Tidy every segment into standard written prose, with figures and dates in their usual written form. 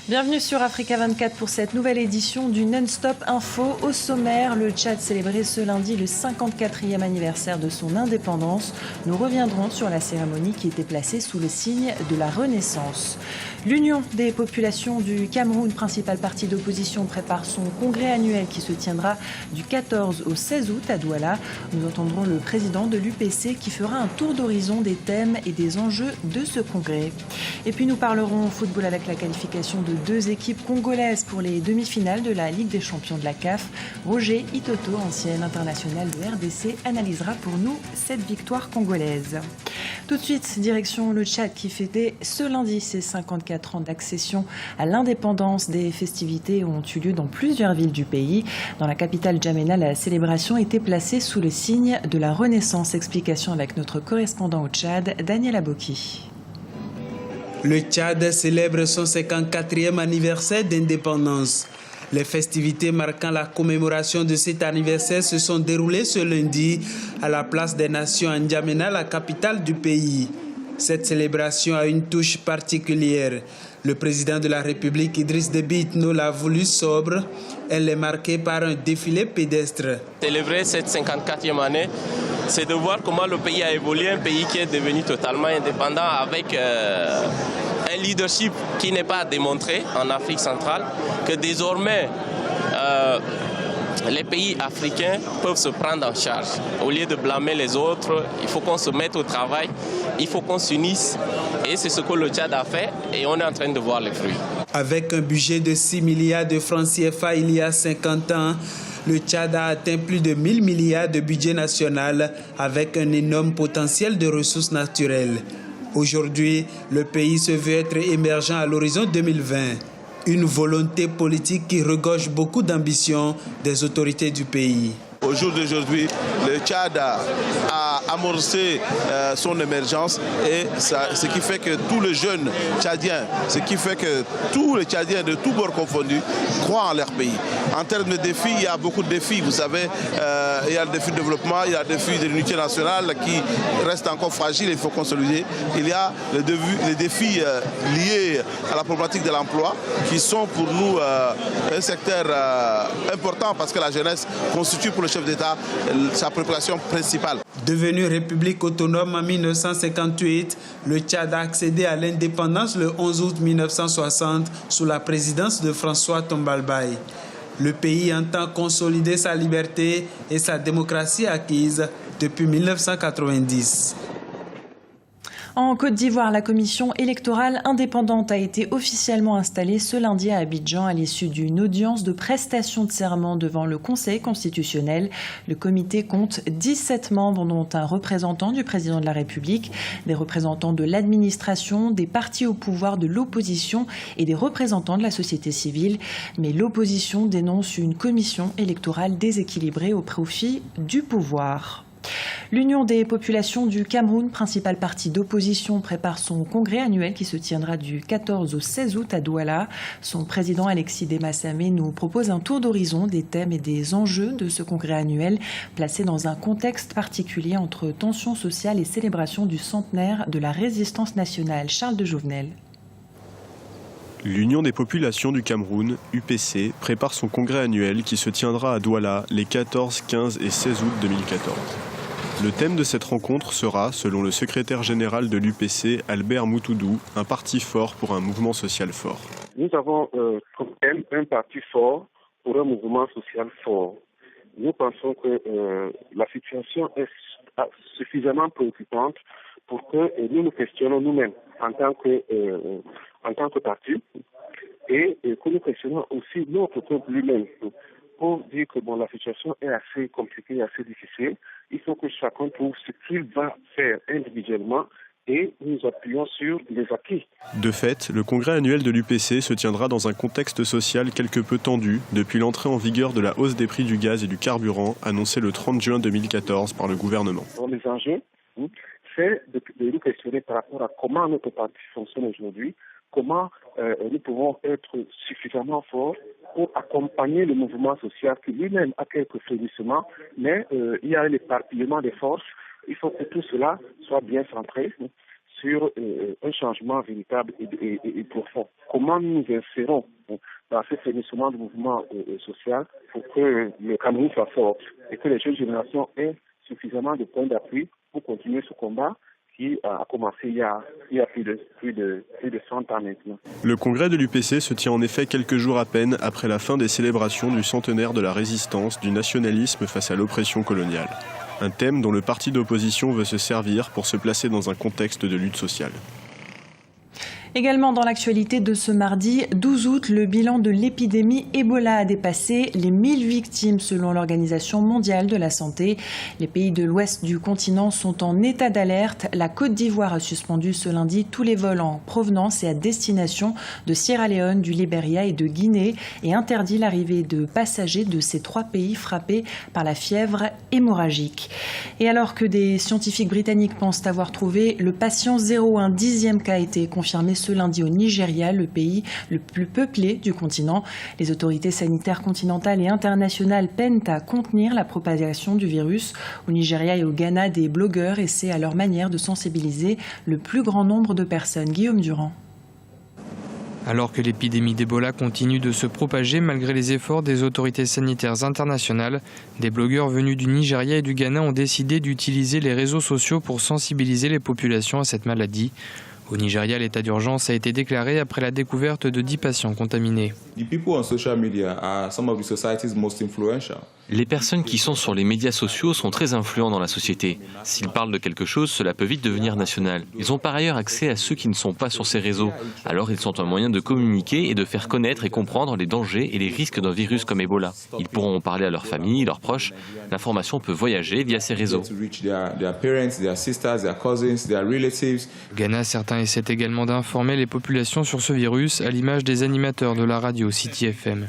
Bienvenue sur Africa 24 pour cette nouvelle édition du Non-Stop Info. Au sommaire, le Tchad célébrait ce lundi le 54e anniversaire de son indépendance. Nous reviendrons sur la cérémonie qui était placée sous le signe de la Renaissance. L'Union des populations du Cameroun, principal parti d'opposition, prépare son congrès annuel qui se tiendra du 14 au 16 août à Douala. Nous entendrons le président de l'UPC qui fera un tour d'horizon des thèmes et des enjeux de ce congrès. Et puis nous parlerons football avec la qualification de deux équipes congolaises pour les demi-finales de la Ligue des champions de la CAF. Roger Itoto, ancien international de RDC, analysera pour nous cette victoire congolaise. Tout de suite, direction le Tchad qui fêtait ce lundi ses 54 ans d'accession à l'indépendance. Des festivités ont eu lieu dans plusieurs villes du pays. Dans la capitale Djamena, la célébration était placée sous le signe de la Renaissance. Explication avec notre correspondant au Tchad, Daniel Aboki. Le Tchad célèbre son 54e anniversaire d'indépendance. Les festivités marquant la commémoration de cet anniversaire se sont déroulées ce lundi à la place des Nations à N'Djamena, la capitale du pays. Cette célébration a une touche particulière. Le président de la République, Idriss Déby Itno, l'a voulu sobre. Elle est marquée par un défilé pédestre. Célébrer cette 54e année, c'est de voir comment le pays a évolué, un pays qui est devenu totalement indépendant avec un leadership qui n'est pas démontré en Afrique centrale, que désormais les pays africains peuvent se prendre en charge. Au lieu de blâmer les autres, il faut qu'on se mette au travail, il faut qu'on s'unisse. Et c'est ce que le Tchad a fait et on est en train de voir les fruits. Avec un budget de 6 milliards de francs CFA il y a 50 ans, le Tchad a atteint plus de 1000 milliards de budget national avec un énorme potentiel de ressources naturelles. Aujourd'hui, le pays se veut être émergent à l'horizon 2020. Une volonté politique qui regorge beaucoup d'ambition des autorités du pays. Au jour d'aujourd'hui, le Tchad a amorcé son émergence et ce qui fait que tous les jeunes Tchadiens, ce qui fait que tous les Tchadiens de tous bords confondus croient en leur pays. En termes de défis, il y a beaucoup de défis. Vous savez, il y a le défi de développement, il y a le défi de l'unité nationale qui reste encore fragile, il faut consolider. Il y a les défis liés à la problématique de l'emploi qui sont pour nous un secteur important parce que la jeunesse constitue pour le chef d'État sa préoccupation principale. Devenu république autonome en 1958, le Tchad a accédé à l'indépendance le 11 août 1960 sous la présidence de François Tombalbaye. Le pays entend consolider sa liberté et sa démocratie acquise depuis 1990. En Côte d'Ivoire, la commission électorale indépendante a été officiellement installée ce lundi à Abidjan à l'issue d'une audience de prestation de serment devant le Conseil constitutionnel. Le comité compte 17 membres, dont un représentant du président de la République, des représentants de l'administration, des partis au pouvoir, de l'opposition et des représentants de la société civile. Mais l'opposition dénonce une commission électorale déséquilibrée au profit du pouvoir. L'Union des populations du Cameroun, principal parti d'opposition, prépare son congrès annuel qui se tiendra du 14 au 16 août à Douala. Son président Alexis Desmassamé nous propose un tour d'horizon des thèmes et des enjeux de ce congrès annuel, placé dans un contexte particulier entre tensions sociales et célébration du centenaire de la résistance nationale. Charles de Jouvenel. L'Union des populations du Cameroun, UPC, prépare son congrès annuel qui se tiendra à Douala les 14, 15 et 16 août 2014. Le thème de cette rencontre sera, selon le secrétaire général de l'UPC, Albert Moutoudou, un parti fort pour un mouvement social fort. Nous avons comme thème un parti fort pour un mouvement social fort. Nous pensons que la situation est suffisamment préoccupante pour que nous nous questionnons nous-mêmes en tant que parti et que nous questionnons aussi notre peuple lui-même. Pour dire que la situation est assez compliquée, assez difficile, il faut que chacun trouve ce qu'il va faire individuellement et nous appuyons sur les acquis. De fait, le congrès annuel de l'UPC se tiendra dans un contexte social quelque peu tendu depuis l'entrée en vigueur de la hausse des prix du gaz et du carburant annoncée le 30 juin 2014 par le gouvernement. Les enjeux, c'est de nous questionner par rapport à comment notre parti fonctionne aujourd'hui, comment nous pouvons être suffisamment forts pour accompagner le mouvement social qui lui-même a quelques frémissements, mais il y a l'éparpillement des forces. Il faut que tout cela soit bien centré sur un changement véritable et profond. Comment nous insérons dans ce frémissement du mouvement social pour que le Cameroun soit fort et que les jeunes générations aient suffisamment de points d'appui pour continuer ce combat qui a commencé il y a plus de 100 ans maintenant. Le congrès de l'UPC se tient en effet quelques jours à peine après la fin des célébrations du centenaire de la résistance du nationalisme face à l'oppression coloniale. Un thème dont le parti d'opposition veut se servir pour se placer dans un contexte de lutte sociale. Également dans l'actualité de ce mardi 12 août, le bilan de l'épidémie Ebola a dépassé les 1000 victimes selon l'Organisation mondiale de la santé. Les pays de l'ouest du continent sont en état d'alerte. La Côte d'Ivoire a suspendu ce lundi tous les vols en provenance et à destination de Sierra Leone, du Libéria et de Guinée et interdit l'arrivée de passagers de ces 3 pays frappés par la fièvre hémorragique. Et alors que des scientifiques britanniques pensent avoir trouvé le patient zéro, un 10e cas a été confirmé ce lundi au Nigeria, le pays le plus peuplé du continent. Les autorités sanitaires continentales et internationales peinent à contenir la propagation du virus. Au Nigeria et au Ghana, des blogueurs essaient à leur manière de sensibiliser le plus grand nombre de personnes. Guillaume Durand. Alors que l'épidémie d'Ebola continue de se propager malgré les efforts des autorités sanitaires internationales, des blogueurs venus du Nigeria et du Ghana ont décidé d'utiliser les réseaux sociaux pour sensibiliser les populations à cette maladie. Au Nigeria, l'état d'urgence a été déclaré après la découverte de 10 patients contaminés. Les personnes qui sont sur les médias sociaux sont très influents dans la société. S'ils parlent de quelque chose, cela peut vite devenir national. Ils ont par ailleurs accès à ceux qui ne sont pas sur ces réseaux. Alors ils sont un moyen de communiquer et de faire connaître et comprendre les dangers et les risques d'un virus comme Ebola. Ils pourront en parler à leurs familles, leurs proches. L'information peut voyager via ces réseaux. Au Ghana, certains essaient également d'informer les populations sur ce virus, à l'image des animateurs de la radio City FM.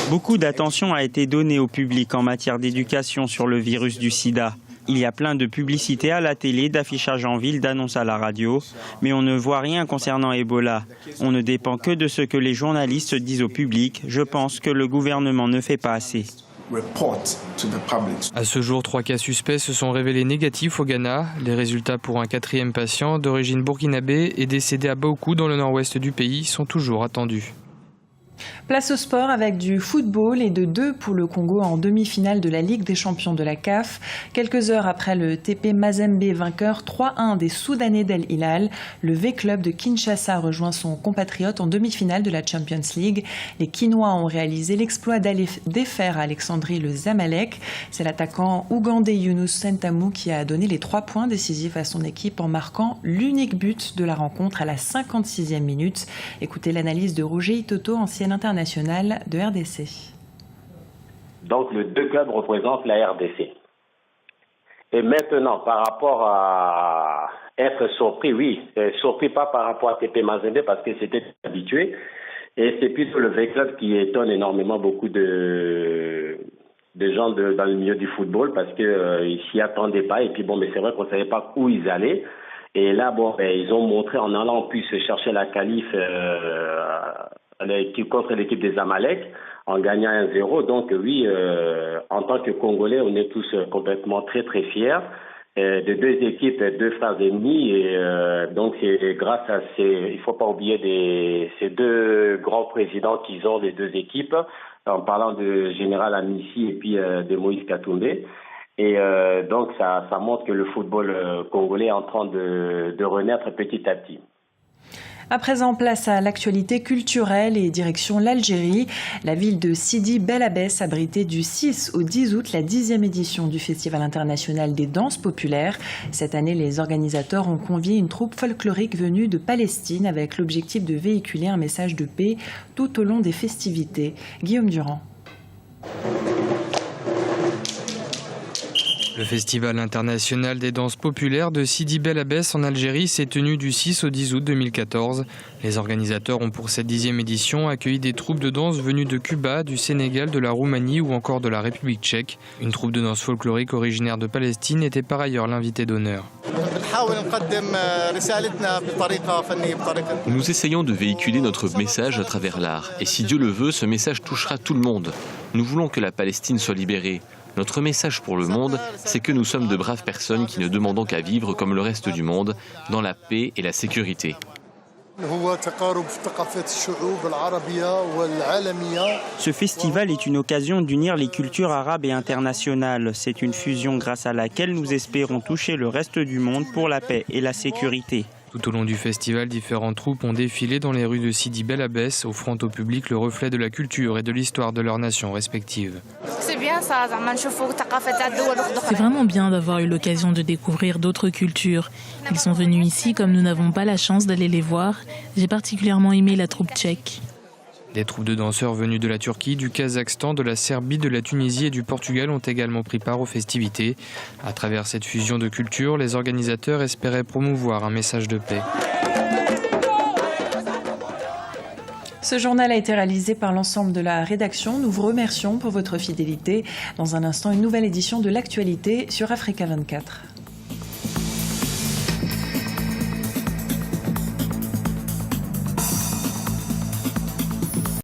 Beaucoup d'attention a été donnée au public en matière d'éducation sur le virus du sida. Il y a plein de publicités à la télé, d'affichages en ville, d'annonces à la radio, mais on ne voit rien concernant Ebola. On ne dépend que de ce que les journalistes disent au public. Je pense que le gouvernement ne fait pas assez. À ce jour, 3 cas suspects se sont révélés négatifs au Ghana. Les résultats pour un 4e patient d'origine burkinabé et décédé à Baukou dans le nord-ouest du pays sont toujours attendus. Place au sport avec du football et de 2 pour le Congo en demi-finale de la Ligue des champions de la CAF. Quelques heures après le TP Mazembe vainqueur 3-1 des Soudanais d'El Hilal, le V-Club de Kinshasa rejoint son compatriote en demi-finale de la Champions League. Les Kinois ont réalisé l'exploit d'aller défaire à Alexandrie le Zamalek. C'est l'attaquant ougandais Younous Sentamu qui a donné les 3 points décisifs à son équipe en marquant l'unique but de la rencontre à la 56e minute. Écoutez l'analyse de Roger Itoto, ancien international de RDC. Donc les 2 clubs représentent la RDC. Et maintenant, par rapport à être surpris, oui, surpris pas par rapport à TP Mazembe parce que c'était habitué. Et c'est plutôt le V-Club qui étonne énormément beaucoup de gens dans le milieu du football parce qu'ils s'y attendaient pas. Et puis bon, mais c'est vrai qu'on savait pas où ils allaient. Et là, bon, ils ont montré en allant en plus chercher la qualif contre l'équipe des Zamalek en gagnant 1-0. Donc oui, en tant que Congolais, on est tous complètement très très fiers de 2 équipes, 2 frères ennemis. Et donc c'est grâce à il faut pas oublier ces 2 grands présidents qu'ils ont, les 2 équipes, en parlant de Général Amissi et puis de Moïse Katumbe. Et donc ça montre que le football congolais est en train de renaître petit à petit. À présent, place à l'actualité culturelle et direction l'Algérie. La ville de Sidi Bel Abbès abritait du 6 au 10 août la 10e édition du Festival international des danses populaires. Cette année, les organisateurs ont convié une troupe folklorique venue de Palestine avec l'objectif de véhiculer un message de paix tout au long des festivités. Guillaume Durand. Le Festival international des danses populaires de Sidi Bel Abbès en Algérie s'est tenu du 6 au 10 août 2014. Les organisateurs ont pour cette 10e édition accueilli des troupes de danse venues de Cuba, du Sénégal, de la Roumanie ou encore de la République tchèque. Une troupe de danse folklorique originaire de Palestine était par ailleurs l'invité d'honneur. Nous essayons de véhiculer notre message à travers l'art. Et si Dieu le veut, ce message touchera tout le monde. Nous voulons que la Palestine soit libérée. Notre message pour le monde, c'est que nous sommes de braves personnes qui ne demandons qu'à vivre comme le reste du monde, dans la paix et la sécurité. Ce festival est une occasion d'unir les cultures arabes et internationales. C'est une fusion grâce à laquelle nous espérons toucher le reste du monde pour la paix et la sécurité. Tout au long du festival, différentes troupes ont défilé dans les rues de Sidi Bel Abbès, offrant au public le reflet de la culture et de l'histoire de leurs nations respectives. C'est vraiment bien d'avoir eu l'occasion de découvrir d'autres cultures. Ils sont venus ici comme nous n'avons pas la chance d'aller les voir. J'ai particulièrement aimé la troupe tchèque. Des troupes de danseurs venus de la Turquie, du Kazakhstan, de la Serbie, de la Tunisie et du Portugal ont également pris part aux festivités. À travers cette fusion de cultures, les organisateurs espéraient promouvoir un message de paix. Ce journal a été réalisé par l'ensemble de la rédaction. Nous vous remercions pour votre fidélité. Dans un instant, une nouvelle édition de l'actualité sur Africa 24.